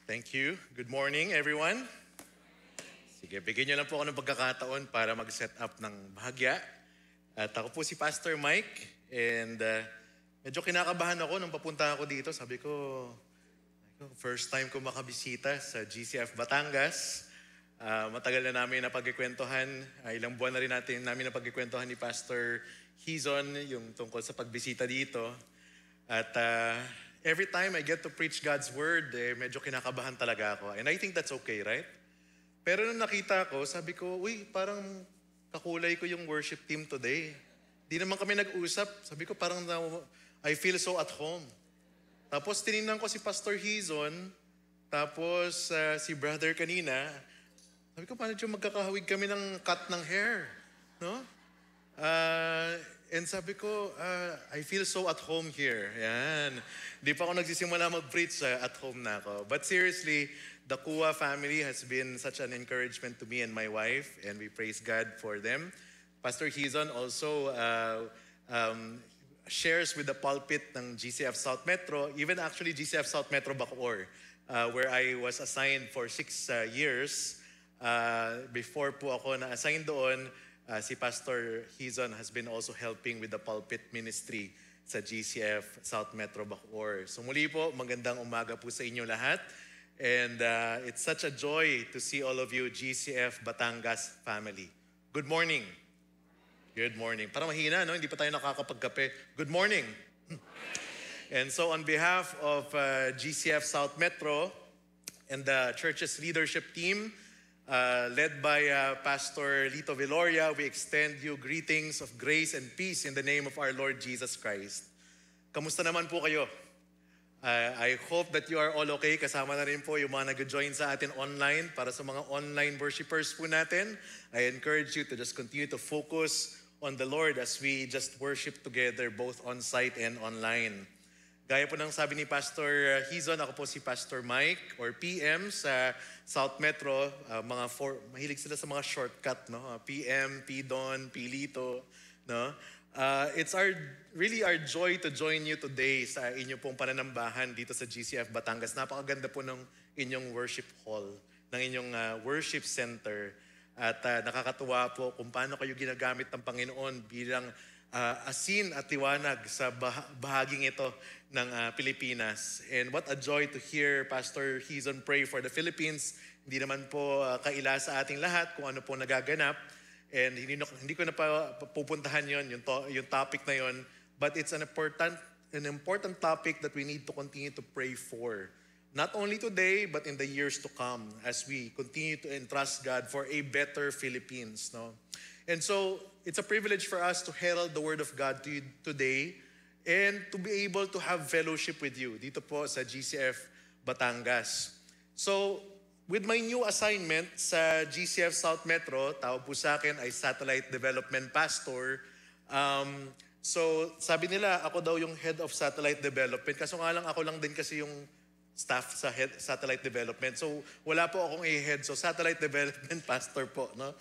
Thank you. Good morning, everyone. Sige, bigyan niyo lang po ako ng pagkakataon para mag-set up ng bahagya. At ako po si Pastor Mike. And medyo kinakabahan ako nung papunta ako dito. Sabi ko, first time ko makabisita sa GCF Batangas. Matagal na namin napagkikwentuhan. Ilang buwan na rin namin napagkikwentuhan ni Pastor Hizon yung tungkol sa pagbisita dito. At every time I get to preach God's Word, medyo kinakabahan talaga ako. And I think that's okay, right? Pero nung nakita ko, sabi ko, uy, parang kakulay ko yung worship team today. Di naman kami nag-usap. Sabi ko, parang I feel so at home. Tapos tinignan ko si Pastor Hizon, tapos si brother kanina. Sabi ko, paano yung magkakahawig kami ng cut ng hair? No? And sabi ko, I feel so at home here. Yan. Di pa ako nagsisimula mag-preach, at home na ako. But seriously, the Kua family has been such an encouragement to me and my wife, and we praise God for them. Pastor Hizon also shares with the pulpit ng GCF South Metro, even actually GCF South Metro Bacoor, where I was assigned for 6 years. Before po ako na-assign doon, si Pastor Hizon has been also helping with the pulpit ministry sa GCF South Metro Bacoor. So muli po, magandang umaga po sa inyo lahat. And it's such a joy to see all of you GCF Batangas family. Good morning. Good morning. Parang mahina, no? Hindi pa tayo nakakapagkape. Good morning. And so on behalf of GCF South Metro and the church's leadership team, led by Pastor Lito Viloria, we extend you greetings of grace and peace in the name of our Lord Jesus Christ. Kamusta naman po kayo? I hope that you are all okay. Kasama na rin po yung mga nag-join sa atin online. Para sa mga online worshipers po natin, I encourage you to just continue to focus on the Lord as we just worship together both on-site and online. Gaya po ng sabi ni Pastor Hizon, ako po si Pastor Mike or PM sa South Metro. Mahilig sila sa mga shortcut, no? PM, PDon, Pilito, no? It's really our joy to join you today sa inyo pong pananambahan dito sa GCF Batangas. Napakaganda po ng inyong worship hall, ng inyong worship center. At nakakatuwa po kung paano kayo ginagamit ng Panginoon bilang asin at liwanag sa bahaging ito ng Pilipinas. And what a joy to hear Pastor Hizon pray for the Philippines. Hindi naman po kaila sa ating lahat kung ano po nagaganap. And hindi ko na pa pupuntahan yon yung topic na yon. But it's an important topic that we need to continue to pray for. Not only today, but in the years to come as we continue to entrust God for a better Philippines. No? And so, it's a privilege for us to herald the Word of God to you today and to be able to have fellowship with you dito po sa GCF Batangas. So, with my new assignment sa GCF South Metro, tawag po sa akin ay Satellite Development Pastor. So, sabi nila, ako daw yung Head of Satellite Development. Kaso nga lang, ako lang din kasi yung staff sa Satellite Development. So, wala po akong i-head. So, Satellite Development Pastor po, no?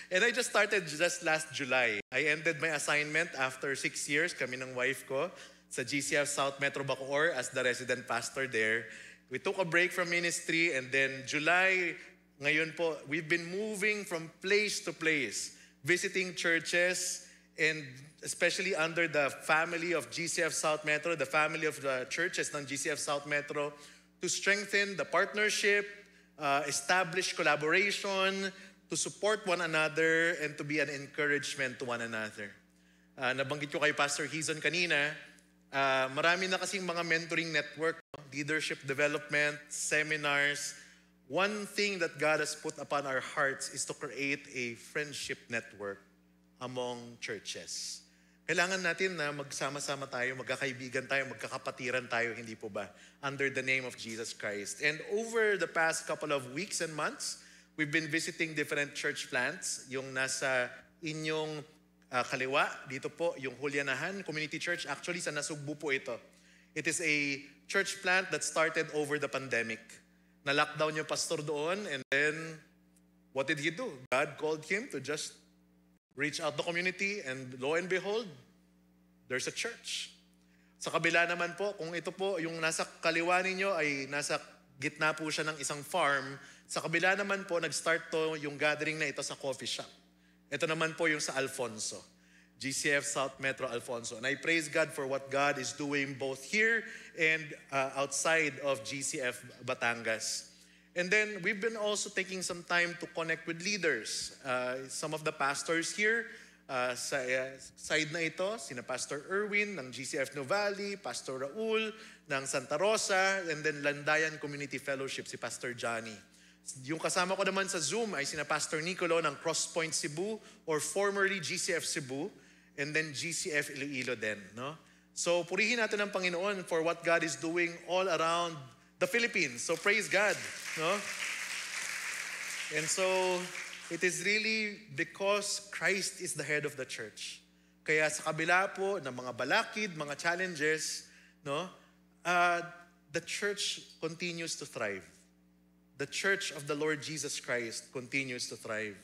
And I just started just last July. I ended my assignment after 6 years, kami ng wife ko, sa GCF South Metro Bacoor as the resident pastor there. We took a break from ministry and then July, ngayon po, we've been moving from place to place, visiting churches and especially under the family of GCF South Metro, the family of the churches ng GCF South Metro, to strengthen the partnership, establish collaboration, to support one another, and to be an encouragement to one another. Nabanggit ko kay Pastor Hizon kanina, marami na kasing mga mentoring network, leadership development, seminars. One thing that God has put upon our hearts is to create a friendship network among churches. Kailangan natin na magsama-sama tayo, magkakaibigan tayo, magkakapatiran tayo, hindi po ba? Under the name of Jesus Christ. And over the past couple of weeks and months, we've been visiting different church plants. Yung nasa inyong kaliwa, dito po, yung Julianahan Community Church. Actually, sa Nasugbu po ito. It is a church plant that started over the pandemic. Na-lockdown yung pastor doon and then, what did he do? God called him to just reach out the community and lo and behold, there's a church. Sa kabila naman po, kung ito po, yung nasa kaliwa ninyo ay nasa gitna po siya ng isang farm. Sa kabila naman po, nag-start to yung gathering na ito sa coffee shop. Ito naman po yung sa Alfonso. GCF South Metro Alfonso. And I praise God for what God is doing both here and outside of GCF Batangas. And then we've been also taking some time to connect with leaders. Some of the pastors here, sa side na ito, sina Pastor Erwin ng GCF Novali, Pastor Raul ng Santa Rosa, and then Landayan Community Fellowship, si Pastor Johnny. Yung kasama ko naman sa Zoom ay sina Pastor Nicolo ng Crosspoint Cebu or formerly GCF Cebu, and then GCF Iloilo din. No? So purihin natin ang Panginoon for what God is doing all around the Philippines. So praise God. No? And so it is really because Christ is the head of the church. Kaya sa kabila po ng mga balakid, mga challenges, no, the church continues to thrive. The church of the Lord Jesus Christ continues to thrive.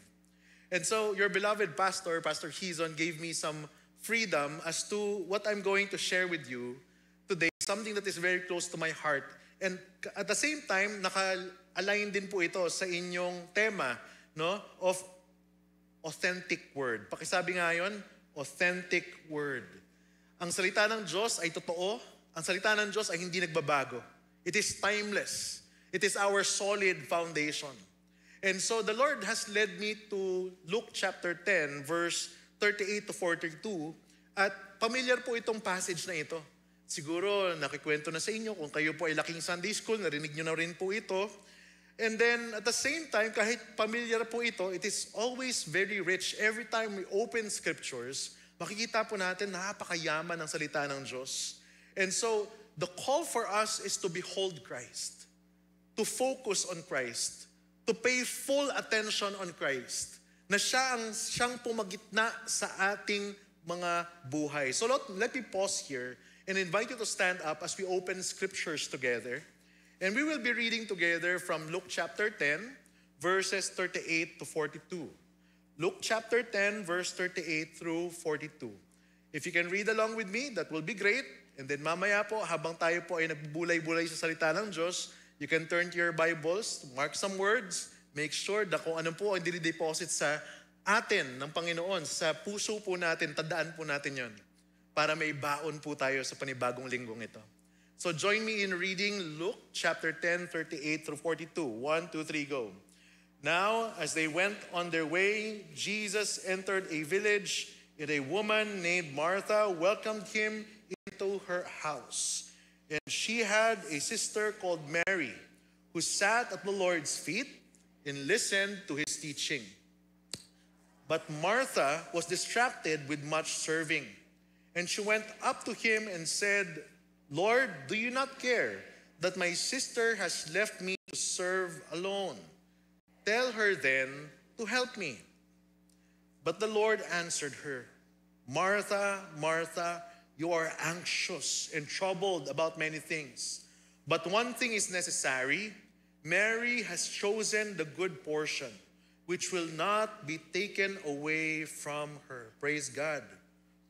And so your beloved pastor, Pastor Hizon, gave me some freedom as to what I'm going to share with you today, something that is very close to my heart. And at the same time, naka-align din po ito sa inyong tema, no, of authentic word. Pakisabi nga yun, authentic word. Ang salita ng Diyos ay totoo. Ang salita ng Diyos ay hindi nagbabago. It is timeless. It is our solid foundation. And so the Lord has led me to Luke chapter 10, verse 38 to 42. At familiar po itong passage na ito. Siguro nakikwento na sa inyo, kung kayo po ay laking Sunday school, narinig nyo na rin po ito. And then at the same time, kahit familiar po ito, it is always very rich. Every time we open scriptures, makikita po natin napakayaman ng salita ng Diyos. And so the call for us is to behold Christ, to focus on Christ, to pay full attention on Christ, na siyang pumagitna sa ating mga buhay. So let me pause here and invite you to stand up as we open scriptures together. And we will be reading together from Luke chapter 10, verses 38 to 42. Luke chapter 10, verse 38 through 42. If you can read along with me, that will be great. And then mamaya po, habang tayo po ay nagbubulay-bulay sa salita ng Diyos, you can turn to your Bibles, mark some words, make sure na kung ano po ang dinideposit sa atin ng Panginoon, sa puso po natin, tandaan po natin yon para may baon po tayo sa panibagong linggong ito. So join me in reading Luke chapter 10, 38 through 42. 1, 2, 3, go. Now, as they went on their way, Jesus entered a village, and a woman named Martha welcomed him into her house. And she had a sister called Mary, who sat at the Lord's feet and listened to his teaching. But Martha was distracted with much serving. And she went up to him and said, Lord, do you not care that my sister has left me to serve alone? Tell her then to help me. But the Lord answered her, Martha, Martha, you are anxious and troubled about many things. But one thing is necessary. Mary has chosen the good portion, which will not be taken away from her. Praise God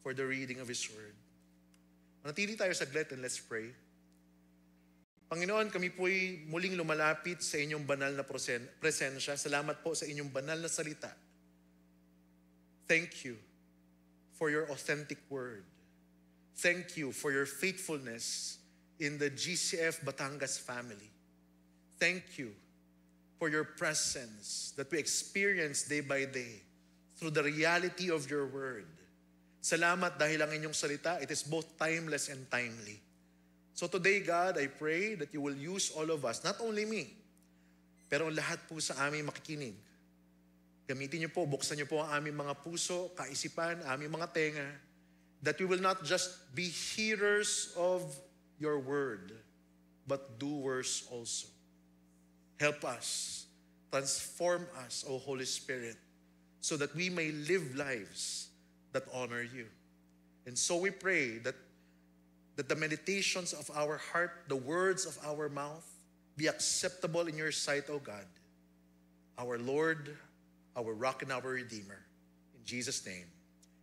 for the reading of His Word. Manatili tayo saglit and let's pray. Panginoon, kami po'y muling lumalapit sa inyong banal na presensya. Salamat po sa inyong banal na salita. Thank you for your authentic word. Thank you for your faithfulness in the GCF Batangas family. Thank you for your presence that we experience day by day through the reality of your word. Salamat dahil ang inyong salita, it is both timeless and timely. So today, God, I pray that you will use all of us, not only me, pero lahat po sa aming makikinig. Gamitin niyo po, buksan niyo po ang aming mga puso, kaisipan, aming mga tenga, that we will not just be hearers of your word, but doers also. Help us, transform us, O Holy Spirit, so that we may live lives that honor you. And so we pray that the meditations of our heart, the words of our mouth, be acceptable in your sight, O God, our Lord, our rock and our Redeemer. In Jesus' name,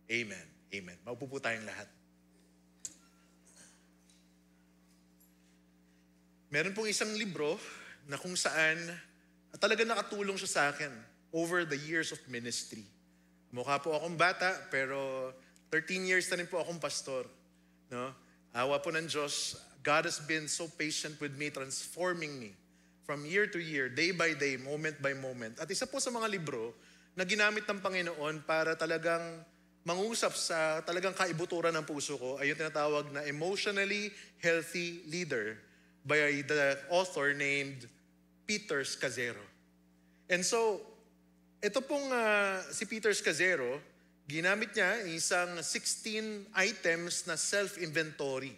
amen. Amen. Maupo po tayong lahat. Meron pong isang libro na kung saan talaga nakatulong siya sa akin over the years of ministry. Mukha po akong bata, pero 13 years na rin po akong pastor. No? Awa po ng Diyos, God has been so patient with me, transforming me from year to year, day by day, moment by moment. At isa po sa mga libro na ginamit ng Panginoon para talagang mangusap sa talagang kaibuturan ng puso ko ay yung tinatawag na Emotionally Healthy Leader by the author named Peter Scazzero. And so, ito pong si Peter Scazzero, ginamit niya isang 16 items na self-inventory.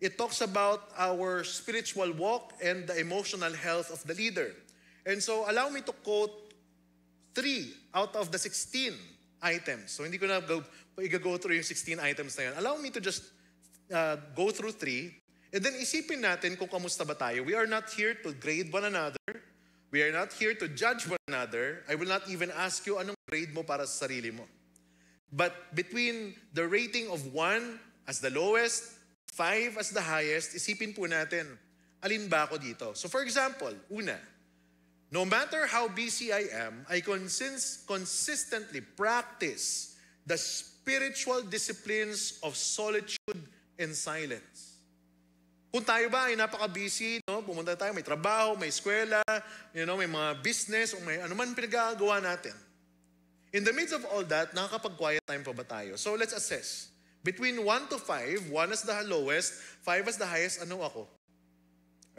It talks about our spiritual walk and the emotional health of the leader. And so, allow me to quote 3 out of the 16 items. So, hindi ko na go through yung 16 items na yun. Allow me to just go through 3. And then, isipin natin kung kamusta ba tayo. We are not here to grade one another. We are not here to judge one another. I will not even ask you anong grade mo para sa sarili mo. But between the rating of 1 as the lowest, 5 as the highest, isipin po natin, alin ba ako dito? So for example, una, no matter how busy I am, I consistently practice the spiritual disciplines of solitude and silence. Kung tayo ba ay napaka-busy, no? Pumunta tayo, may trabaho, may eskwela, may mga business, o may anuman pinagagawa natin. In the midst of all that, nakakapag-quiet time pa ba tayo? So let's assess. Between 1 to 5, 1 as the lowest, 5 as the highest, ano ako?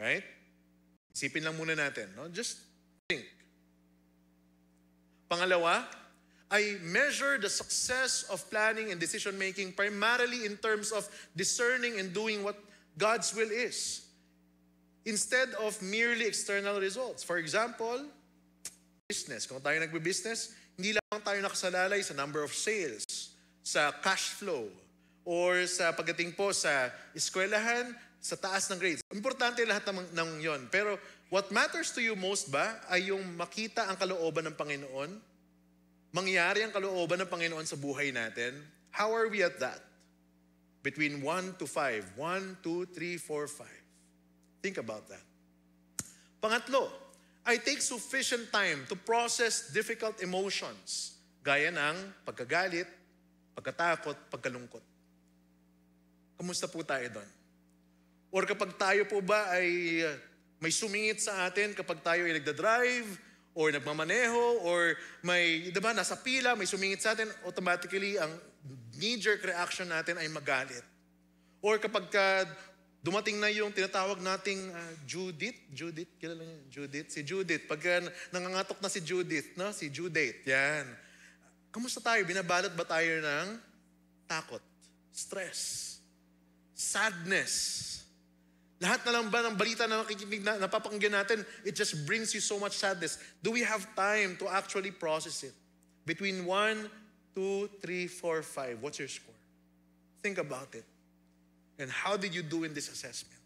Right? Isipin lang muna natin. No? Just think. Pangalawa, I measure the success of planning and decision-making primarily in terms of discerning and doing what God's will is, instead of merely external results. For example, business. Kung tayo nagbe-business, hindi lang tayo nakasalalay sa number of sales, sa cash flow, or sa pagdating po sa eskwelahan, sa taas ng grades. Importante lahat ng yon. Pero what matters to you most ba ay yung makita ang kalooban ng Panginoon, mangyari ang kalooban ng Panginoon sa buhay natin. How are we at that? Between 1 to 5. 1, 2, 3, 4, 5. Think about that. Pangatlo, I take sufficient time to process difficult emotions, gaya ng pagkagalit, pagkatakot, pagkalungkot. Kamusta po tayo doon? Or kapag tayo po ba ay may sumingit sa atin kapag tayo ay nagdadrive, or nagmamaneho, or may, diba, nasa pila, may sumingit sa atin, automatically, ang knee-jerk reaction natin ay magalit. Or kapag dumating na yung tinatawag nating Judith, kilala niyo? Judith? Si Judith. Pagka nangangatok na si Judith, no? Si Judith, yan. Kamusta tayo? Binabalot ba tayo ng takot, stress, sadness? Lahat na lang ba ng balita na nakikinig na napapakinggan natin, it just brings you so much sadness. Do we have time to actually process it? Between 1, 2, 3, 4, 5, what's your score? Think about it. And how did you do in this assessment?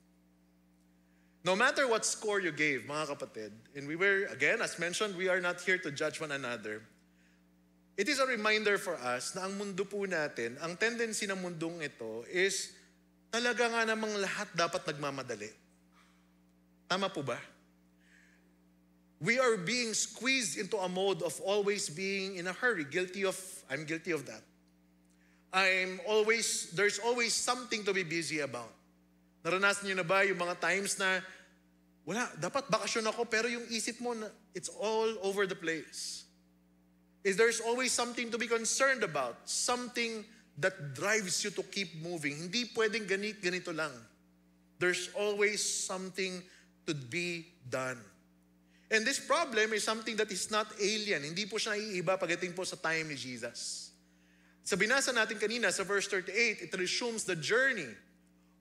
No matter what score you gave, mga kapatid, and we were, again, as mentioned, we are not here to judge one another. It is a reminder for us na ang mundo po natin, ang tendency ng mundong ito is talaga nga namang lahat dapat nagmamadali. Tama po ba? We are being squeezed into a mode of always being in a hurry. I'm guilty of that. There's always something to be busy about. Naranasan niyo na ba yung mga times na, dapat bakasyon ako, pero yung isip mo, it's all over the place. There's always something to be concerned about. Something that drives you to keep moving. Hindi pwedeng ganito lang. There's always something to be done. And this problem is something that is not alien. Hindi po siya naiiba pagdating po sa time ni Jesus. Sa binasa natin kanina sa verse 38, it resumes the journey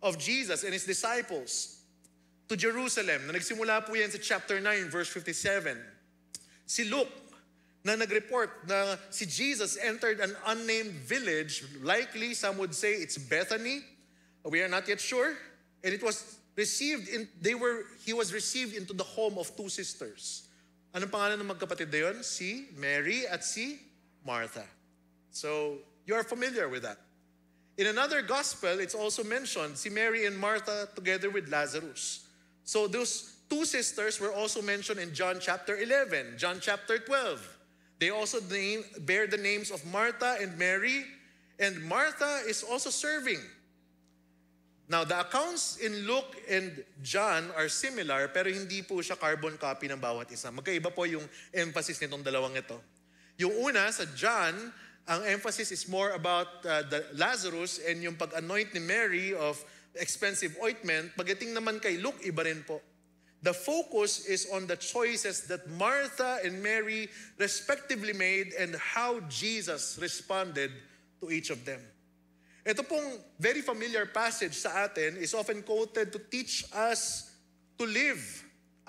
of Jesus and His disciples to Jerusalem. Na nagsimula po yan sa chapter 9, verse 57. Si Luke, na nag-report na si Jesus entered an unnamed village. Likely, some would say it's Bethany. We are not yet sure. And it was he was received into the home of 2 sisters. Anong pangalan ng magkapatid na yun? Si Mary at si Martha. So, you are familiar with that. In another gospel, it's also mentioned, si Mary and Martha together with Lazarus. So those two sisters were also mentioned in John chapter 11, John chapter 12. They also bear the names of Martha and Mary, and Martha is also serving. Now, the accounts in Luke and John are similar, pero hindi po siya carbon copy ng bawat isa. Magkaiba po yung emphasis nitong dalawang ito. Yung una, sa John, ang emphasis is more about the Lazarus and yung pag-anoint ni Mary of expensive ointment. Pagdating naman kay Luke, iba rin po. The focus is on the choices that Martha and Mary respectively made and how Jesus responded to each of them. Ito pong very familiar passage sa atin is often quoted to teach us to live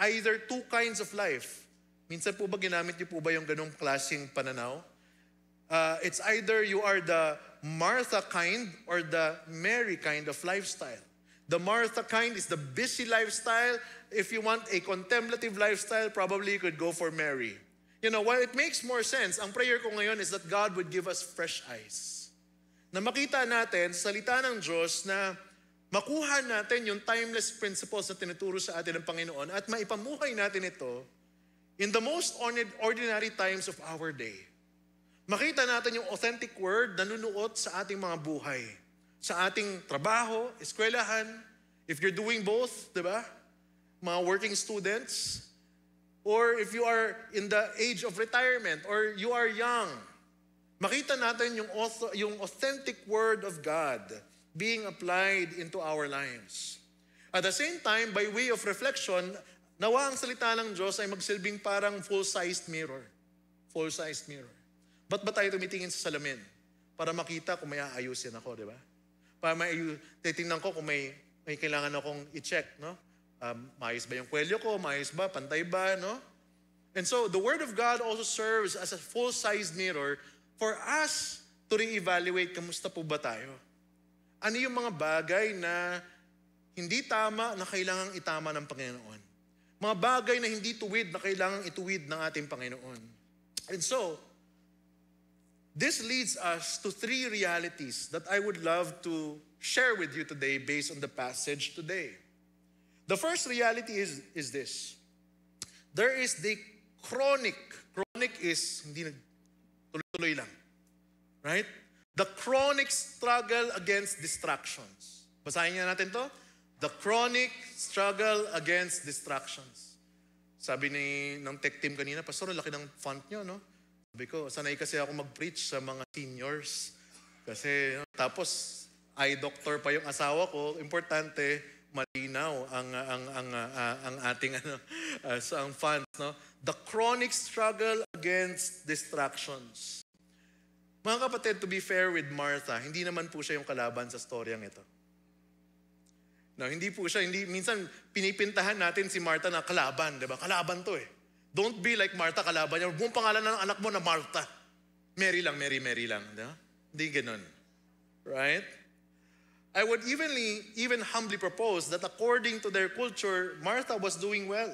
either two kinds of life. Minsan po ba ginamit niyo po ba yung ganong klaseng pananaw? It's either you are the Martha kind or the Mary kind of lifestyle. The Martha kind is the busy lifestyle. If you want a contemplative lifestyle, probably you could go for Mary. You know, while it makes more sense, ang prayer ko ngayon is that God would give us fresh eyes. Na makita natin sa salita ng Diyos na makuha natin yung timeless principles na tinuturo sa atin ng Panginoon at maipamuhay natin ito in the most ordinary times of our day. Makita natin yung authentic word na nunuot sa ating mga buhay. Sa ating trabaho, eskwelahan, if you're doing both, di ba? Mga working students, or if you are in the age of retirement, or you are young, makita natin yung authentic word of God being applied into our lives. At the same time, by way of reflection, nawa ang salita ng Diyos ay magsilbing parang full-sized mirror. Full-sized mirror. Ba't ba tayo tumitingin sa salamin? Para makita kung may aayusin ako, di ba? Para titingnan ko kung may kailangan akong i-check, no? Maayos ba yung kwelyo ko? Maayos ba? Pantay ba? No? And so, the Word of God also serves as a full-sized mirror for us to re-evaluate kamusta po ba tayo. Ano yung mga bagay na hindi tama na kailangang itama ng Panginoon? Mga bagay na hindi tuwid na kailangang ituwid ng ating Panginoon. And so, this leads us to three realities that I would love to share with you today based on the passage today. The first reality is this. There is the chronic is hindi tuloy-tuloy lang. Right? The chronic struggle against distractions. Basahin nga natin to. The chronic struggle against distractions. Sabi ng tech team kanina, Pastor, laki ng font nyo, no? Sabi ko, sanay kasi ako mag-preach sa mga seniors. Kasi, tapos, eye doctor pa yung asawa ko. Importante, malinaw ang ating sa ang font, no? The chronic struggle against distractions. Mga kapatid, to be fair with Martha, hindi naman po siya yung kalaban sa storyang ito. No, hindi po siya, minsan pinipintahan natin si Martha na kalaban, di ba? Kalaban to eh. Don't be like Martha, kalaban niya. Buong pangalan ng anak mo na Martha. Mary lang. Di ba? Hindi ganun. Right? I would even humbly propose that according to their culture, Martha was doing well.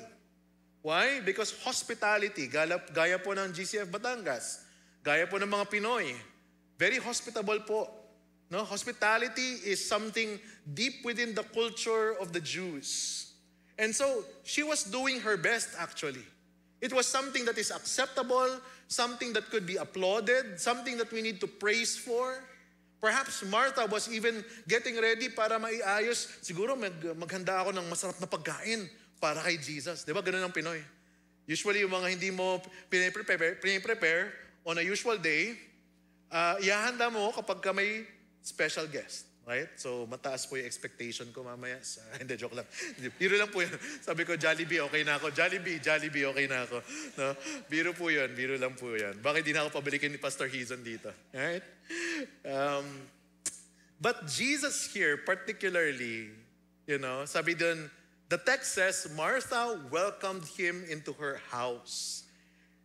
Why? Because hospitality, gaya po ng GCF Batangas, gaya po ng mga Pinoy, very hospitable po. No? Hospitality is something deep within the culture of the Jews. And so, she was doing her best actually. It was something that is acceptable, something that could be applauded, something that we need to praise for. Perhaps Martha was even getting ready para maiayos. Siguro maghanda ako ng masarap na pagkain para kay Jesus. Di ba? Ganun ang Pinoy. Usually, yung mga hindi mo piniprepare on a usual day, ihahanda mo kapag ka may special guest. Right? So, mataas po yung expectation ko mamaya. Hindi, joke lang. Biro lang po yun. Sabi ko, Jollibee, okay na ako. Jollibee, okay na ako. No? Biro po yun. Biro lang po yun. Bakit di na ako pabalikin ni Pastor Hizon dito? Right? But Jesus here, particularly, sabi dun, the text says, Martha welcomed him into her house.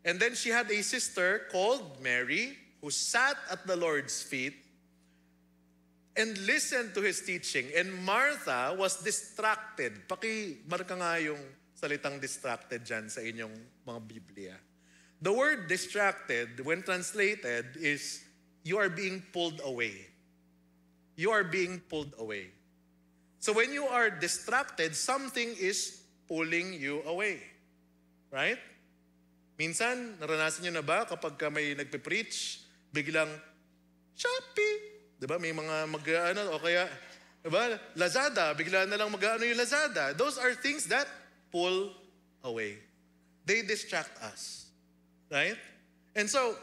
And then she had a sister called Mary who sat at the Lord's feet and listened to his teaching. And Martha was distracted. Marka nga yung salitang distracted dyan sa inyong mga Biblia. The word distracted, when translated, is you are being pulled away. You are being pulled away. So when you are distracted, something is pulling you away. Right? Minsan, naranasan nyo na ba kapag may nagpe-preach, biglang, Shopee! Diba? May mga o kaya, diba? Lazada, bigla na lang yung Lazada. Those are things that pull away. They distract us. Right? And so,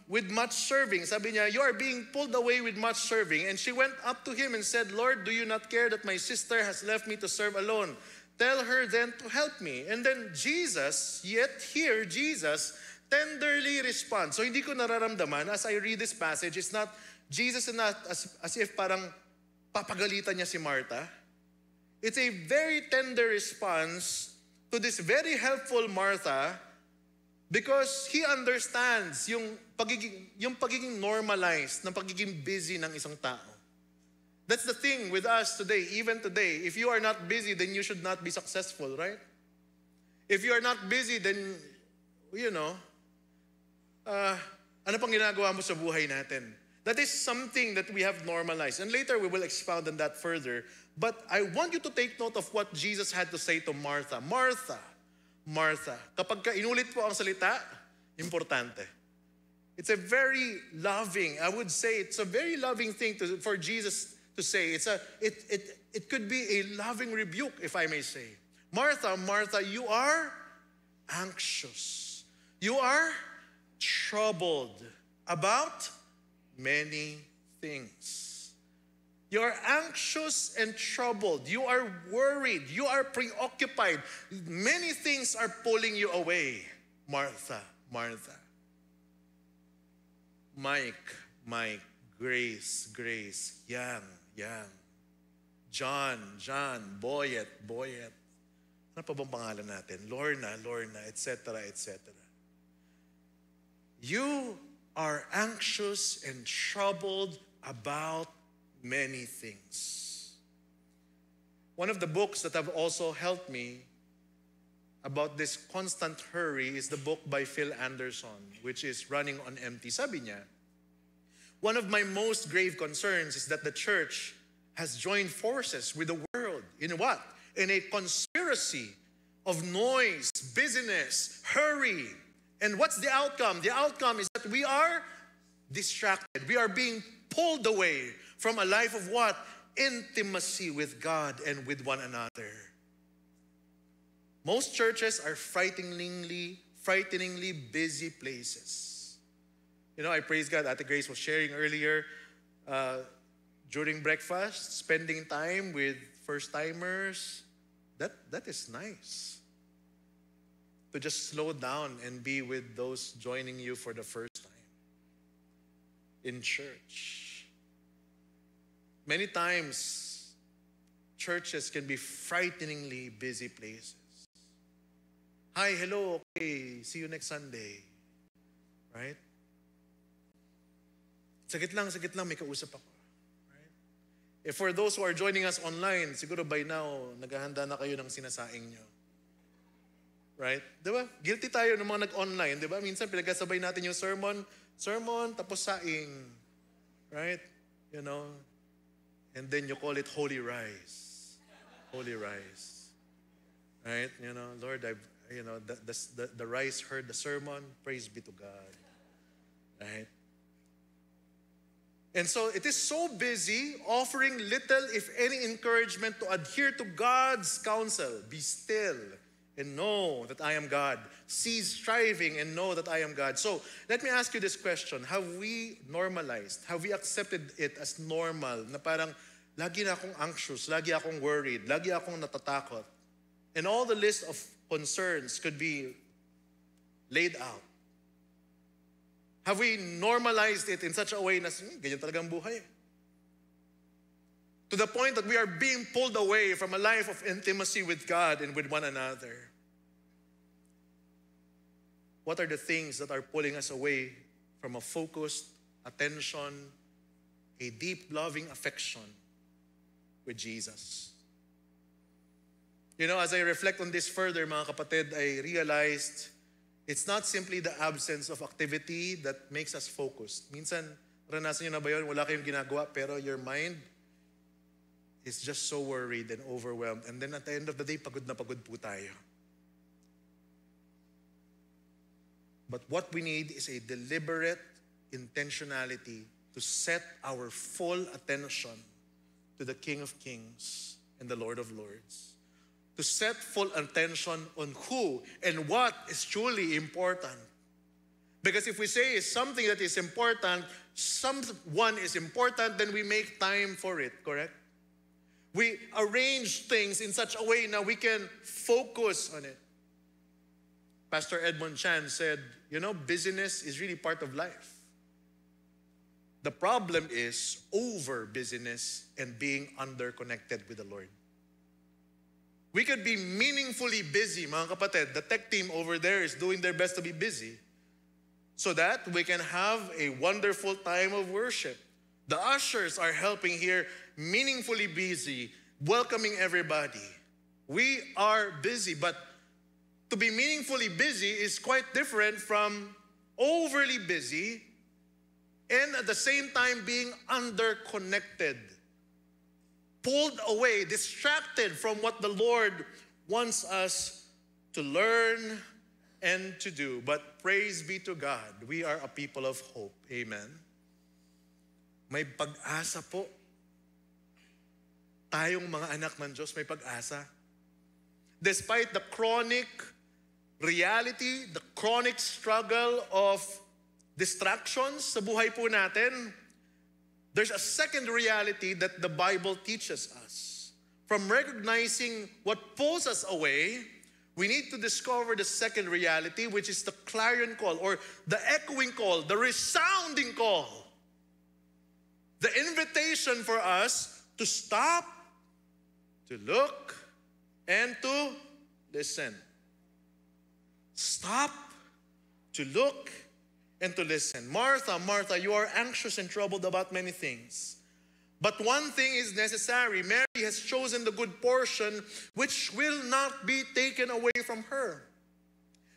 with much serving, sabi niya, you are being pulled away with much serving. And she went up to him and said, Lord, do you not care that my sister has left me to serve alone? Tell her then to help me. And then Jesus tenderly responds. So hindi ko nararamdaman as I read this passage, it's not, Jesus is not as if parang papagalitan niya si Martha. It's a very tender response to this very helpful Martha because he understands yung pagiging normalized, ng pagiging busy ng isang tao. That's the thing with us today, even today. If you are not busy, then you should not be successful, right? If you are not busy, then, ano pang ginagawa mo sa buhay natin? That is something that we have normalized. And later we will expound on that further. But I want you to take note of what Jesus had to say to Martha. Martha, Martha. Kapag inulit po ang salita, importante. It's a very loving, I would say, it's a very loving thing for Jesus to say. It could be a loving rebuke, if I may say. Martha, Martha, you are anxious. You are troubled about many things. You are anxious and troubled. You are worried. You are preoccupied. Many things are pulling you away. Martha, Martha. Mike, Grace, Yang. John, Boyet. Ano pa bang pangalan natin? Lorna, etc. You are anxious and troubled about many things. One of the books that have also helped me about this constant hurry is the book by Phil Anderson, which is Running on Empty. Sabi niya, one of my most grave concerns is that the church has joined forces with the world. In what? In a conspiracy of noise, busyness, hurry. And what's the outcome? The outcome is that we are distracted. We are being pulled away from a life of what? Intimacy with God and with one another. Most churches are frighteningly busy places. I praise God. Ate Grace was sharing earlier during breakfast, spending time with first-timers. That is nice. To just slow down and be with those joining you for the first time in church. Many times, churches can be frighteningly busy places. Hi, hello, okay, see you next Sunday. Right? Sagit lang, may kausap ako. Right? If for those who are joining us online, siguro by now, naghahanda na kayo ng sinasaing nyo. Right? Diba? Guilty tayo ng mga nag-online. Diba? Minsan pinagkasabay natin yung sermon, tapos saing. Right? And then you call it holy rice. Holy rice. Right? Lord, the rice heard the sermon. Praise be to God. Right? And so it is so busy, offering little, if any, encouragement to adhere to God's counsel. Be still and know that I am God. Cease striving and know that I am God. So, let me ask you this question. Have we normalized? Have we accepted it as normal? Na parang, lagi na akong anxious, lagi akong worried, lagi akong natatakot. And all the list of concerns could be laid out. Have we normalized it in such a way na, ganyan talagang buhay? To the point that we are being pulled away from a life of intimacy with God and with one another. What are the things that are pulling us away from a focused attention, a deep loving affection with Jesus? As I reflect on this further, mga kapatid, I realized it's not simply the absence of activity that makes us focused. Minsan, ranasan nyo na ba yun? Wala kayong ginagawa, pero your mind is just so worried and overwhelmed. And then at the end of the day, pagod na pagod po tayo. But what we need is a deliberate intentionality to set our full attention to the King of Kings and the Lord of Lords. To set full attention on who and what is truly important. Because if we say something that is important, someone is important, then we make time for it, correct? We arrange things in such a way now we can focus on it. Pastor Edmund Chan said, busyness is really part of life. The problem is over busyness and being under-connected with the Lord. We could be meaningfully busy, mga kapatid. The tech team over there is doing their best to be busy so that we can have a wonderful time of worship. The ushers are helping here, meaningfully busy, welcoming everybody. We are busy, but to be meaningfully busy is quite different from overly busy and at the same time being under-connected, pulled away, distracted from what the Lord wants us to learn and to do. But praise be to God, we are a people of hope. Amen. May pag-asa po. Tayong mga anak ng Diyos, may pag-asa. Despite the chronic reality, the chronic struggle of distractions sa buhay po natin, there's a second reality that the Bible teaches us. From recognizing what pulls us away, we need to discover the second reality, which is the clarion call or the echoing call, the resounding call. The invitation for us to stop, to look, and to listen. Stop, to look, and to listen. Martha, Martha, you are anxious and troubled about many things. But one thing is necessary. Mary has chosen the good portion, which will not be taken away from her.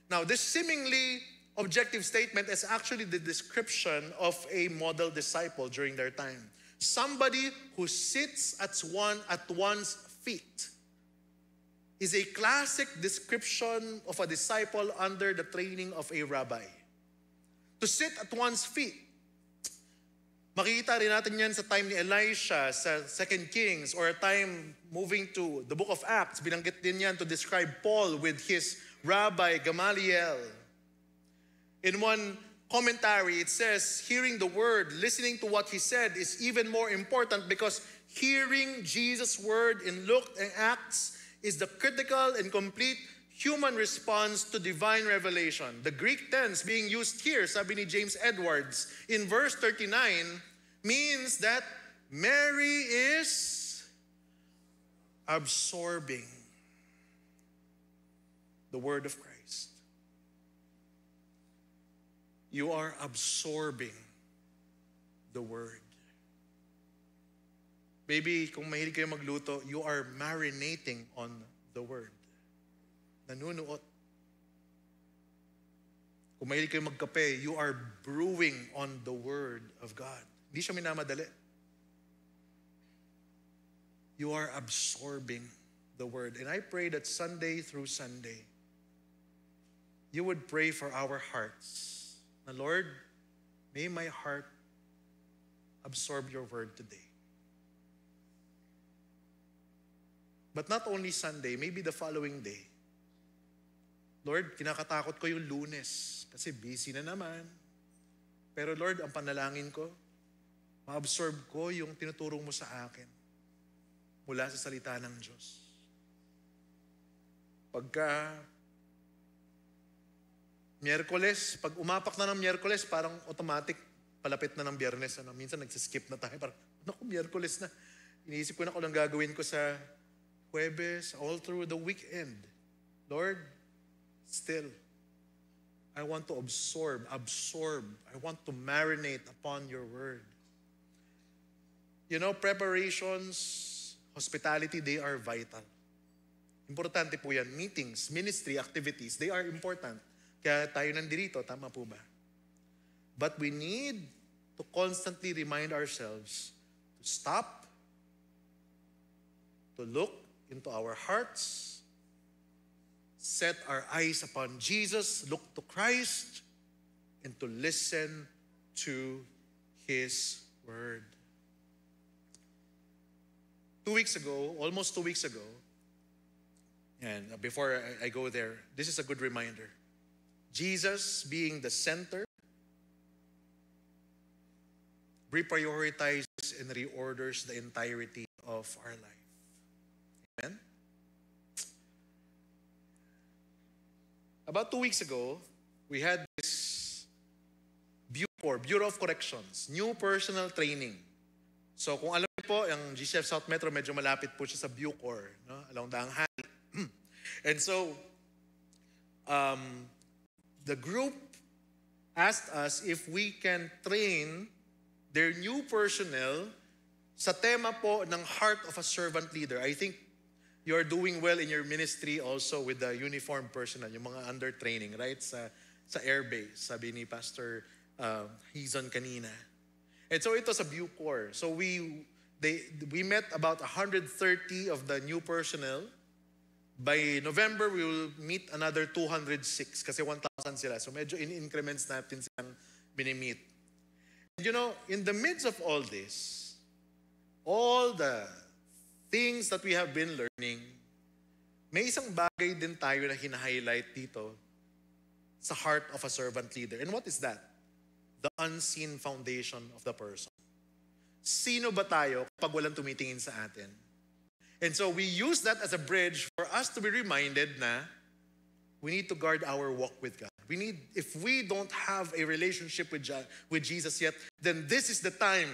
Now, this seemingly objective statement is actually the description of a model disciple during their time. Somebody who sits at one's feet is a classic description of a disciple under the training of a rabbi. To sit at one's feet. Makikita rin natin yan sa time ni Elisha, sa 2 Kings, or a time moving to the book of Acts. Binanggit din yan to describe Paul with his rabbi Gamaliel. In one commentary, it says, hearing the word, listening to what he said is even more important because hearing Jesus' word in Luke and Acts is the critical and complete human response to divine revelation. The Greek tense being used here, sabi ni James Edwards, in verse 39, means that Mary is absorbing the word of Christ. You are absorbing the word. Maybe kung mahilig kayo magluto, you are marinating on the word. Nanunuot. Kung mahilig kayo magkape, you are brewing on the Word of God. Hindi siya minamadali. You are absorbing the Word. And I pray that Sunday through Sunday, you would pray for our hearts. Na Lord, may my heart absorb your Word today. But not only Sunday, maybe the following day. Lord, kinakatakot ko yung Lunes kasi busy na naman. Pero Lord, ang panalangin ko, ma-absorb ko yung tinuturo mo sa akin mula sa salita ng Diyos. Pagka Miyerkules, pag umapak na ng Miyerkules, parang automatic palapit na ng Biyernes. Minsan nagsiskip na tayo. Parang, naku, Miyerkules na. Iniisip ko na kung anong gagawin ko sa Huwebes, all through the weekend. Lord, still, I want to absorb. I want to marinate upon your word. Preparations, hospitality, they are vital. Importante po yan. Meetings, ministry, activities, they are important. Kaya tayo nandito, tama po ba? But we need to constantly remind ourselves to stop, to look into our hearts, set our eyes upon Jesus, look to Christ, and to listen to His Word. 2 weeks ago, almost 2 weeks ago, and before I go there, this is a good reminder. Jesus being the center, reprioritizes and reorders the entirety of our life. Amen? About 2 weeks ago, we had this Bureau of Corrections, new personal training. So kung alam niyo po, yung GCF South Metro, medyo malapit po siya sa Bucor, no? Along Daang Hari. And so, the group asked us if we can train their new personnel sa tema po ng heart of a servant leader. I think you're doing well in your ministry also with the uniformed personnel, yung mga under training, right? Sa airbase, sabi ni Pastor Hizon kanina. And so ito sa Bucor. So we met about 130 of the new personnel. By November, we will meet another 206 kasi 1,000 sila. So medyo in increments natin silang binimit. And you know, in the midst of all this, all the things that we have been learning, may isang bagay din tayo na hina-highlight dito sa heart of a servant leader. And what is that? The unseen foundation of the person. Sino ba tayo kapag walang tumitingin sa atin? And so we use that as a bridge for us to be reminded na we need to guard our walk with God. If we don't have a relationship with Jesus yet, then this is the time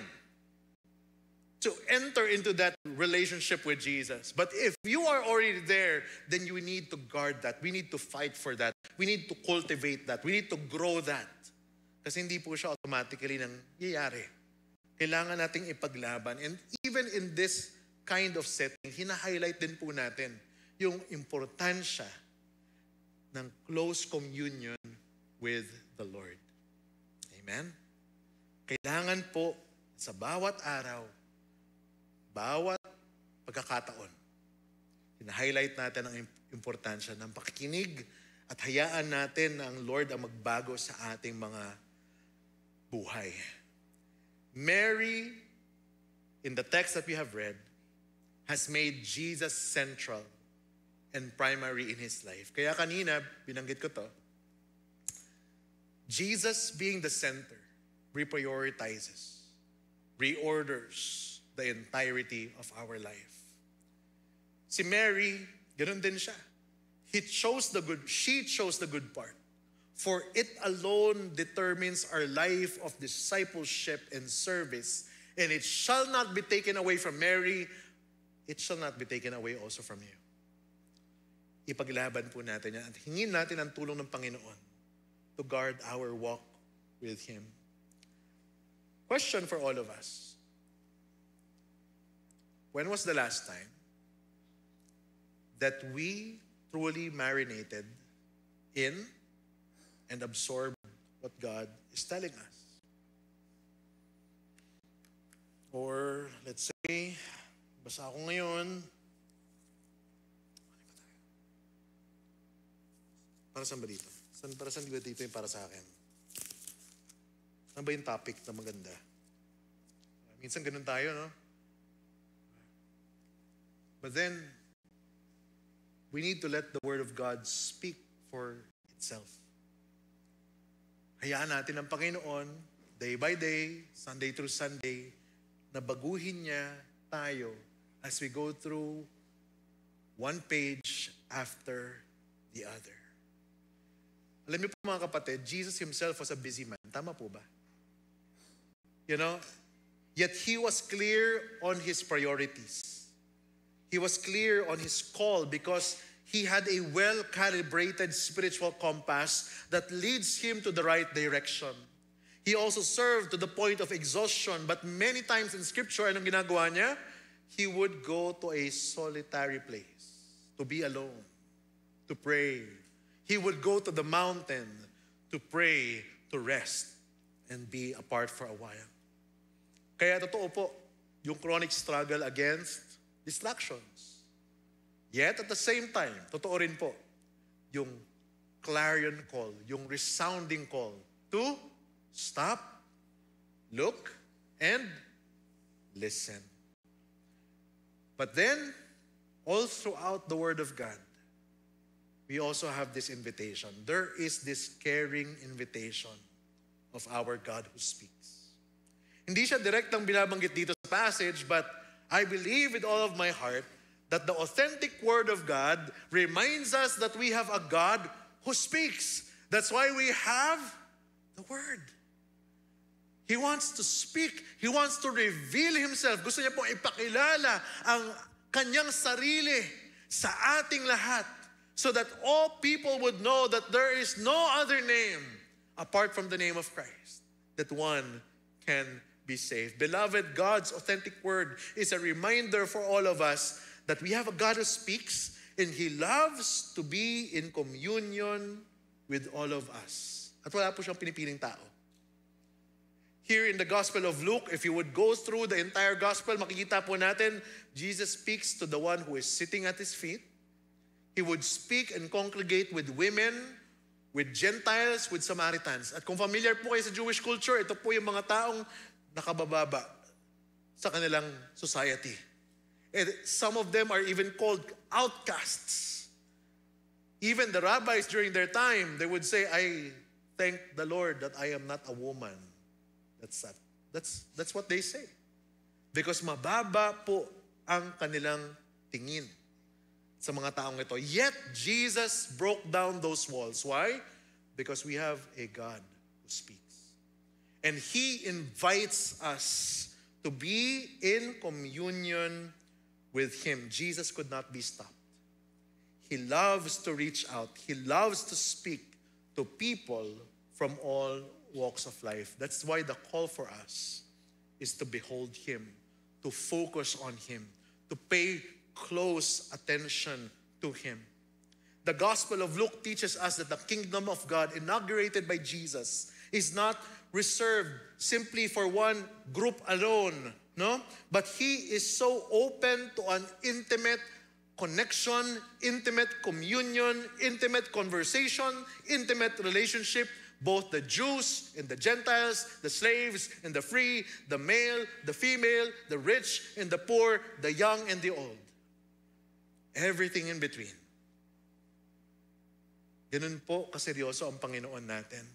to enter into that relationship with Jesus. But if you are already there, then you need to guard that. We need to fight for that. We need to cultivate that. We need to grow that. Kasi hindi po siya automatically nangyayari. Kailangan nating ipaglaban. And even in this kind of setting, hina-highlight din po natin yung importansya ng close communion with the Lord. Amen? Kailangan po sa bawat araw, bawat pagkakataon, hina-highlight natin ang importansya ng pakikinig at hayaan natin na ang Lord ang magbago sa ating mga buhay. Mary, in the text that we have read, has made Jesus central and primary in His life. Kaya kanina, binanggit ko to, Jesus being the center, reprioritizes, reorders the entirety of our life. Si Mary, ganun din siya. She chose the good part. For it alone determines our life of discipleship and service. And it shall not be taken away from Mary. It shall not be taken away also from you. Ipaglaban po natin yan at hingin natin ang tulong ng Panginoon to guard our walk with Him. Question for all of us. When was the last time that we truly marinated in and absorbed what God is telling us? Or let's say, basta ako ngayon, para saan ba dito? Para saan ba dito yung para sa akin? Saan ba yung topic na maganda? Minsan ganun tayo, no? But then, we need to let the Word of God speak for itself. Hayaan natin ang Panginoon, day by day, Sunday through Sunday, na baguhin niya tayo as we go through one page after the other. Alam niyo po mga kapatid, Jesus Himself was a busy man. Tama po ba? You know? Yet He was clear on His priorities. He was clear on His call because He had a well-calibrated spiritual compass that leads Him to the right direction. He also served to the point of exhaustion, but many times in Scripture, anong ginagawa niya? He would go to a solitary place to be alone, to pray. He would go to the mountain to pray, to rest, and be apart for a while. Kaya totoo po, yung chronic struggle against distractions. Yet at the same time, totoo rin po, yung clarion call, yung resounding call to stop, look, and listen. But then, all throughout the Word of God, we also have this invitation. There is this caring invitation of our God who speaks. Hindi siya direktang binabanggit dito sa passage, but I believe with all of my heart that the authentic Word of God reminds us that we have a God who speaks. That's why we have the Word. He wants to speak. He wants to reveal Himself. Gusto niya pong ipakilala ang kanyang sarili sa ating lahat so that all people would know that there is no other name apart from the name of Christ, that one can be saved. Beloved, God's authentic Word is a reminder for all of us that we have a God who speaks and He loves to be in communion with all of us. At wala po siyang pinipiling tao. Here in the Gospel of Luke, if you would go through the entire Gospel, makikita po natin, Jesus speaks to the one who is sitting at His feet. He would speak and congregate with women, with Gentiles, with Samaritans. At kung familiar po kayo sa Jewish culture, ito po yung mga taong nakabababa sa kanilang society. And some of them are even called outcasts. Even the rabbis during their time, they would say, I thank the Lord that I am not a woman. That's what they say. Because mababa po ang kanilang tingin sa mga taong ito. Yet, Jesus broke down those walls. Why? Because we have a God who speaks. And He invites us to be in communion with Him. Jesus could not be stopped. He loves to reach out. He loves to speak to people from all walks of life. That's why the call for us is to behold Him, to focus on Him, to pay close attention to Him. The Gospel of Luke teaches us that the kingdom of God inaugurated by Jesus is not reserved simply for one group alone, no? But He is so open to an intimate connection, intimate communion, intimate conversation, intimate relationship. Both the Jews and the Gentiles, the slaves and the free, the male, the female, the rich and the poor, the young and the old. Everything in between. Ganun po kaseryoso ang Panginoon natin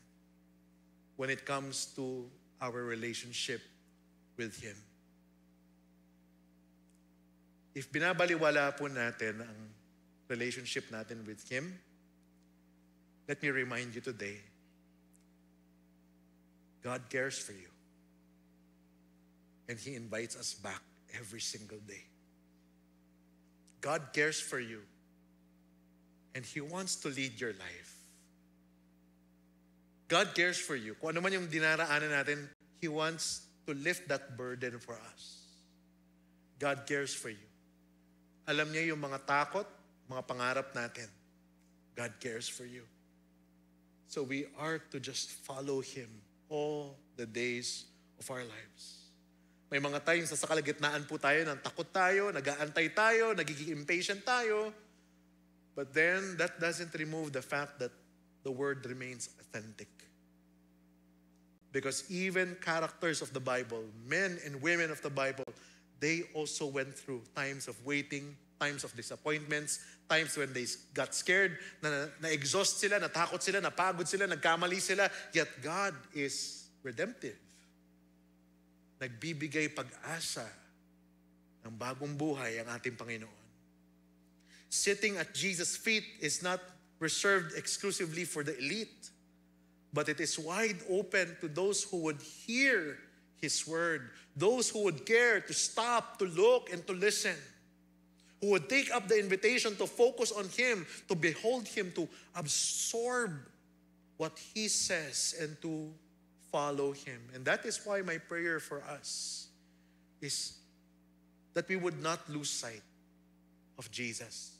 when it comes to our relationship with Him. If binabaliwala po natin ang relationship natin with Him, let me remind you today, God cares for you. And He invites us back every single day. God cares for you. And He wants to lead your life. God cares for you. Kung ano man yung dinaraanan natin, He wants to lift that burden for us. God cares for you. Alam niya yung mga takot, mga pangarap natin. God cares for you. So we are to just follow Him all the days of our lives. May mga times sa kalagitnaan po tayo, nang takot tayo, nag-aantay tayo, nagiging impatient tayo. But then, that doesn't remove the fact that the Word remains authentic. Because even characters of the Bible, men and women of the Bible, they also went through times of waiting, times of disappointments, times when they got scared, na-exhaust sila, natakot sila, napagod sila, nagkamali sila, yet God is redemptive. Nagbibigay pag-asa ng bagong buhay ang ating Panginoon. Sitting at Jesus' feet is not reserved exclusively for the elite, but it is wide open to those who would hear His word, those who would care to stop, to look, and to listen, who would take up the invitation to focus on Him, to behold Him, to absorb what He says, and to follow Him. And that is why my prayer for us is that we would not lose sight of Jesus.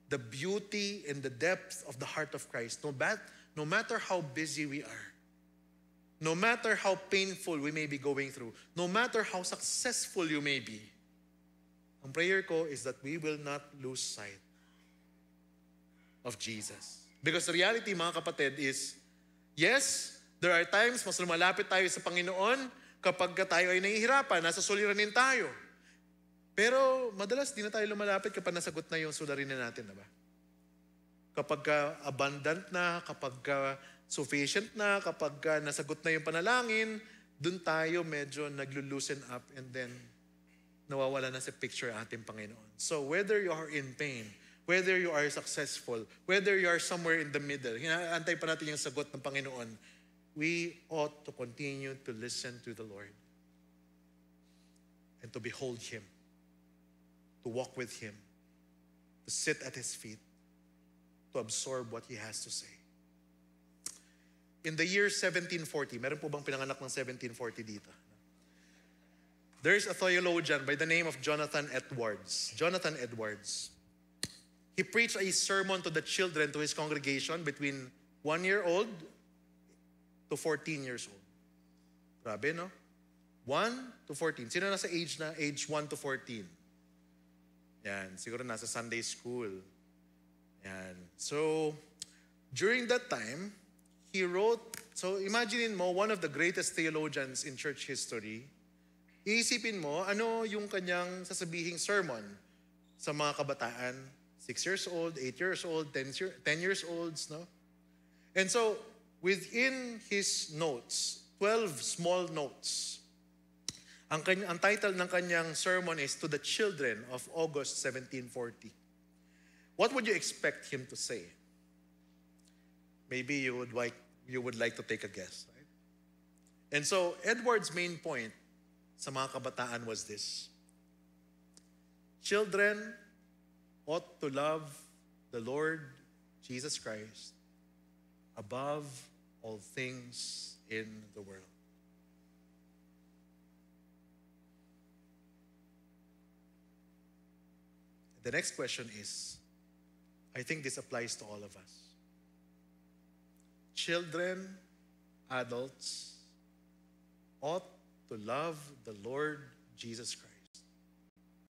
The beauty and the depth of the heart of Christ, no matter how busy we are, no matter how painful we may be going through, no matter how successful you may be, Ang prayer ko is that we will not lose sight of Jesus. Because the reality, mga kapatid, is, yes, there are times mas lumalapit tayo sa Panginoon kapag tayo ay nahihirapan, nasa suliranin tayo. Pero madalas di na tayo lumalapit kapag nasagot na yung suliranin natin, diba? Kapag abundant na, kapag sufficient na, kapag nasagot na yung panalangin, dun tayo medyo naglo-loosen up and then nawawala na sa picture ating Panginoon. So whether you are in pain, whether you are successful, whether you are somewhere in the middle, hinaantay pa natin yung sagot ng Panginoon, we ought to continue to listen to the Lord and to behold Him, to walk with Him, to sit at His feet, to absorb what He has to say. In the year 1740, meron po bang pinanganak ng 1740 dito? There's a theologian by the name of Jonathan Edwards. Jonathan Edwards. He preached a sermon to the children, to his congregation, between 1 year old to 14 years old. Grabe, no? 1 to 14. Sino nasa age na? Age 1 to 14. Yan, siguro nasa Sunday school. Yan. So, during that time, he wrote, so imagine mo, one of the greatest theologians in church history, iisipin mo, ano yung kanyang sasabihing sermon sa mga kabataan, 6 years old, 8 years old, 10 years olds, no? And so, within his notes, 12 small notes, ang title ng kanyang sermon is To the Children of August 1740. What would you expect him to say? Maybe you would like to take a guess, right? And so, Edward's main point sa mga kabataan was this: children ought to love the Lord Jesus Christ above all things in the world. The next question is, I think this applies to all of us. Children, adults, ought to love the Lord Jesus Christ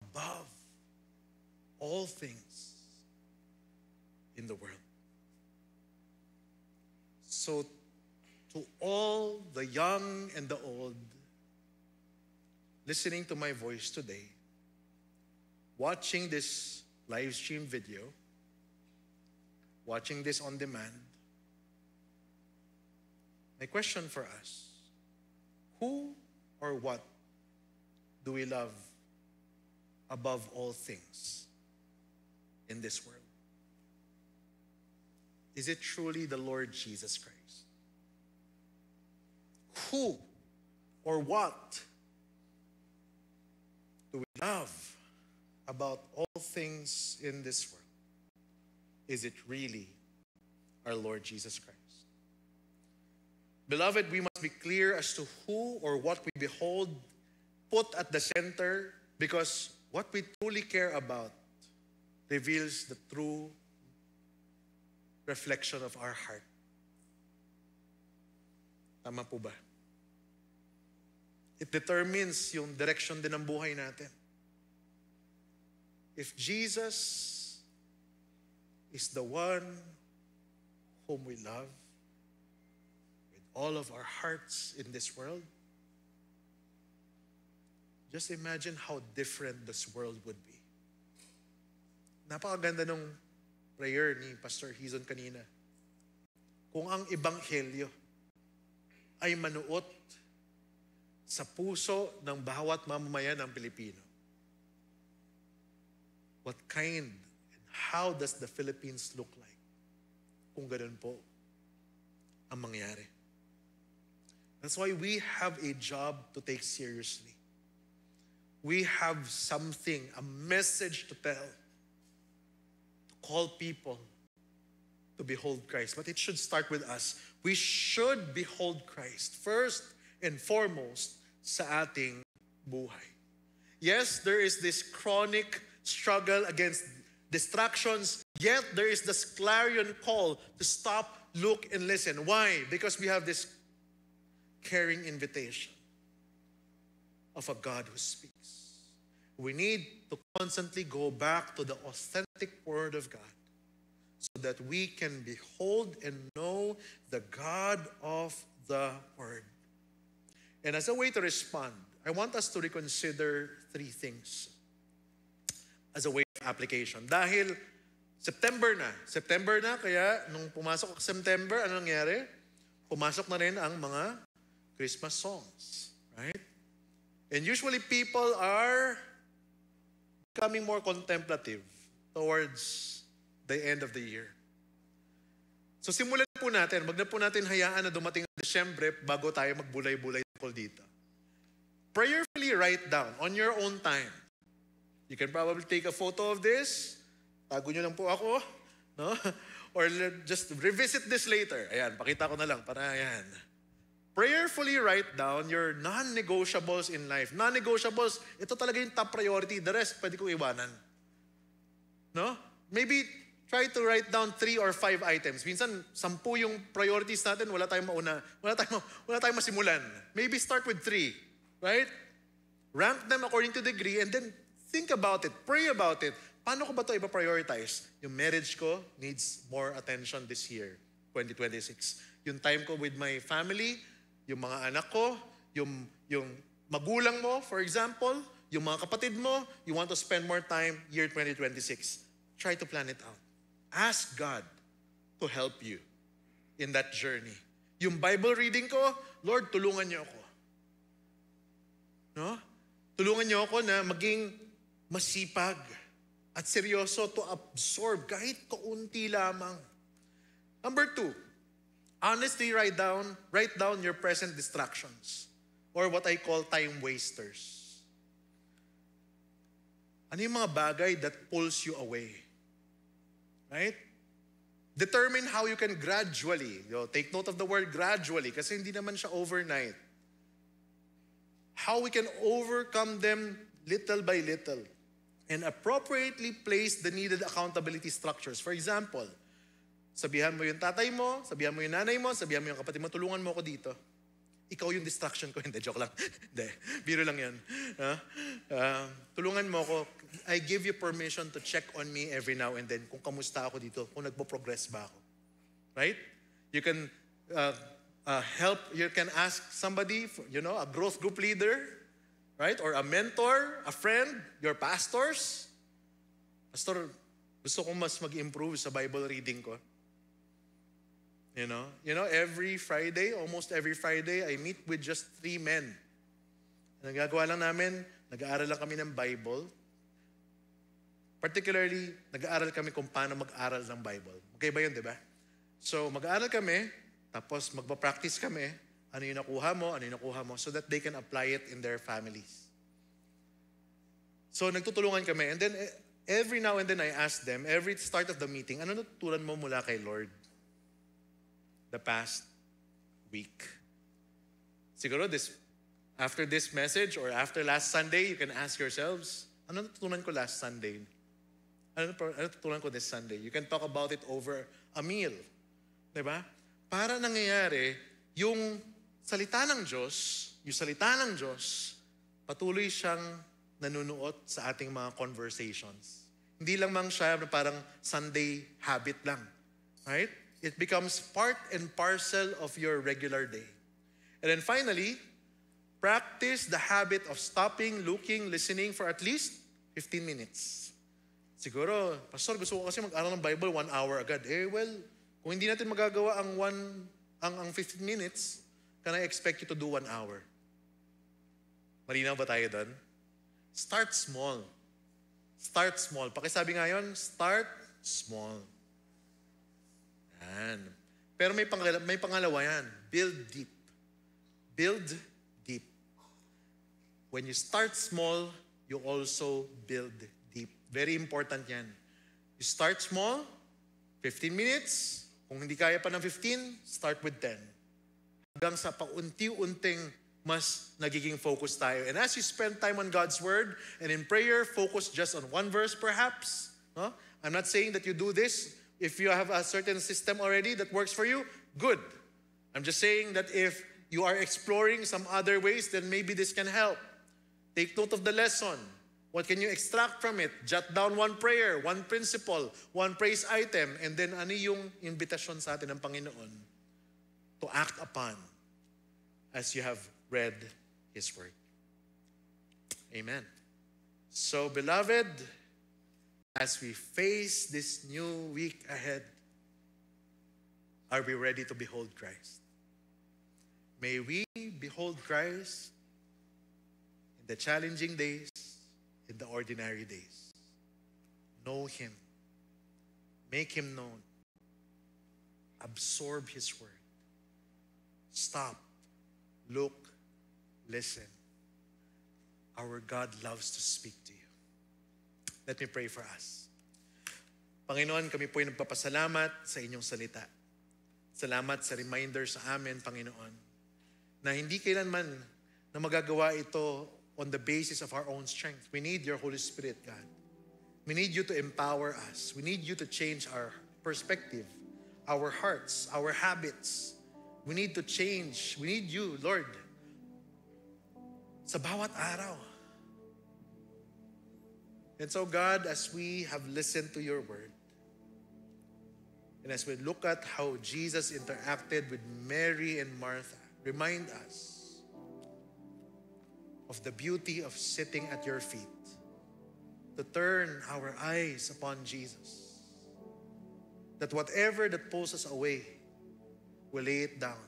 above all things in the world. So, to all the young and the old listening to my voice today, watching this live stream video, watching this on demand, my question for us: who or what do we love above all things in this world? Is it truly the Lord Jesus Christ? Who or what do we love about all things in this world? Is it really our Lord Jesus Christ? Beloved, we must be clear as to who or what we behold, put at the center, because what we truly care about reveals the true reflection of our heart. Tama po ba? It determines yung direction din ng buhay natin. If Jesus is the one whom we love with all of our hearts in this world, just imagine how different this world would be. Napakaganda nung prayer ni Pastor Hizon kanina. Kung ang ebanghelyo ay manuot sa puso ng bawat mamamayan ng Pilipino, what kind and how does the Philippines look like kung ganun po ang mangyari? That's why we have a job to take seriously. We have something, a message to tell, to call people to behold Christ. But it should start with us. We should behold Christ first and foremost sa ating buhay. Yes, there is this chronic struggle against distractions, yet there is this clarion call to stop, look, and listen. Why? Because we have this caring invitation of a God who speaks. We need to constantly go back to the authentic Word of God so that we can behold and know the God of the Word. And as a way to respond, I want us to reconsider three things as a way of application. Dahil September na, kaya nung pumasok sa September, ano nangyari? Pumasok na rin ang mga Christmas songs, right? And usually people are becoming more contemplative towards the end of the year. So simulan po natin, wag na po natin hayaan na dumating ang Desyembre bago tayo magbulay-bulay tungkol dito. Prayerfully write down on your own time. You can probably take a photo of this. Tago nyo lang po ako. No? Or just revisit this later. Ayan, pakita ko na lang para ayan. Prayerfully write down your non-negotiables in life. Non-negotiables, ito talaga yung top priority. The rest, pwede kong iwanan. No? Maybe try to write down 3 or 5 items. Minsan, 10 yung priorities natin, wala tayong mauna. Wala tayong masimulan. Maybe start with 3. Right? Rank them according to degree and then think about it. Pray about it. Paano ko ba ito ipa-prioritize? Yung marriage ko needs more attention this year, 2026. Yung time ko with my family, yung mga anak ko, yung magulang mo, for example, yung mga kapatid mo, you want to spend more time year 2026. Try to plan it out. Ask God to help you in that journey. Yung Bible reading ko, Lord, tulungan niyo ako. No? Tulungan niyo ako na maging masipag at seryoso to absorb kahit kaunti lamang. Number 2, honestly write down your present distractions or what I call time wasters. Ano yung mga bagay that pulls you away? Right? Determine how you can gradually, take note of the word gradually kasi hindi naman siya overnight. How we can overcome them little by little and appropriately place the needed accountability structures. For example, sabihan mo yung tatay mo, sabihan mo yung nanay mo, sabihan mo yung kapatid mo, tulungan mo ako dito. Ikaw yung distraction ko. Hindi, joke lang. Hindi, biro lang yan. Tulungan mo ako. I give you permission to check on me every now and then kung kamusta ako dito, kung nagpo-progress ba ako. Right? You can you can ask somebody, a growth group leader, right? Or a mentor, a friend, your pastors. Pastor, gusto kong mas mag-improve sa Bible reading ko. You know, almost every Friday, I meet with just 3 men. Nagagawa lang namin, nag-aaral lang kami ng Bible. Particularly, nag-aaral kami kung paano mag-aral ng Bible. Okay ba yun, di ba? So, mag-aaral kami, tapos magpa-practice kami, ano yung nakuha mo, so that they can apply it in their families. So, nagtutulungan kami. And then, every now and then, I ask them, every start of the meeting, ano natutunan mo mula kay Lord the past week? Siguro, after this message or after last Sunday, you can ask yourselves, ano natutunan ko last Sunday? Ano natutunan ko this Sunday? You can talk about it over a meal. Diba? Para nangyayari, yung salita ng Diyos, patuloy siyang nanunuot sa ating mga conversations. Hindi lang siya parang Sunday habit lang. Right? It becomes part and parcel of your regular day. And then finally, practice the habit of stopping, looking, listening for at least 15 minutes. Siguro, Pastor, gusto ko kasi mag-aral ng Bible 1 hour agad. Kung hindi natin magagawa ang 15 minutes, can I expect you to do 1 hour? Malinaw ba tayo doon? Start small. Start small. Pakisabi nga yun, start small. Yan. Pero may pangalawa yan. Build deep. Build deep. When you start small, you also build deep. Very important yan. You start small, 15 minutes. Kung hindi kaya pa ng 15, start with 10. Hanggang sa paunti-unting mas nagiging focus tayo. And as you spend time on God's Word and in prayer, focus just on one verse perhaps. No? I'm not saying that you do this. If you have a certain system already that works for you, good. I'm just saying that if you are exploring some other ways, then maybe this can help. Take note of the lesson. What can you extract from it? Jot down one prayer, one principle, one praise item, and then ano yung invitation sa atin ng Panginoon to act upon as you have read His Word. Amen. So, beloved, as we face this new week ahead, are we ready to behold Christ? May we behold Christ in the challenging days, in the ordinary days. Know Him. Make Him known. Absorb His Word. Stop. Look. Listen. Our God loves to speak to you. Let me pray for us. Panginoon, kami po ay nagpapasalamat sa inyong salita. Salamat sa reminder sa amin, Panginoon, na hindi kailanman na magagawa ito on the basis of our own strength. We need your Holy Spirit, God. We need you to empower us. We need you to change our perspective, our hearts, our habits. We need to change. We need you, Lord, sa bawat araw. And so, God, as we have listened to your word, and as we look at how Jesus interacted with Mary and Martha, remind us of the beauty of sitting at your feet, to turn our eyes upon Jesus, that whatever that pulls us away, we lay it down,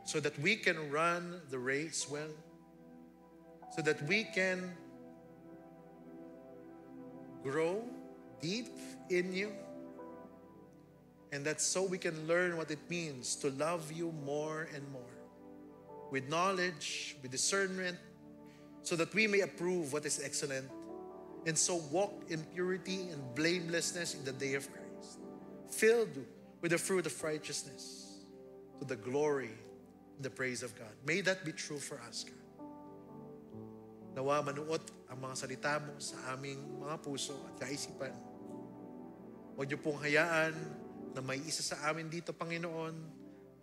so that we can run the race well, so that we can grow deep in you, and that so we can learn what it means to love you more and more, with knowledge, with discernment, so that we may approve what is excellent, and so walk in purity and blamelessness in the day of Christ, filled with the fruit of righteousness, to the glory and the praise of God. May that be true for us, God. Nawa manuot ang mga salita mo sa aming mga puso at kaisipan. Huwag niyo pong hayaan na may isa sa amin dito, Panginoon,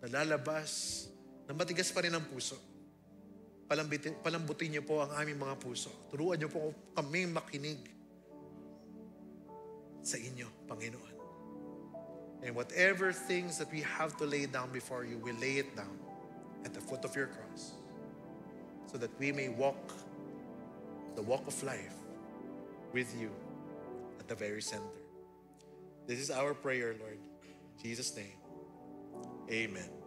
na lalabas, na matigas pa rin ang puso. Palambutin niyo po ang aming mga puso. Turuan niyo po kaming makinig sa inyo, Panginoon. And whatever things that we have to lay down before you, we lay it down at the foot of your cross, so that we may walk the walk of life with you at the very center. This is our prayer, Lord. In Jesus' name, amen.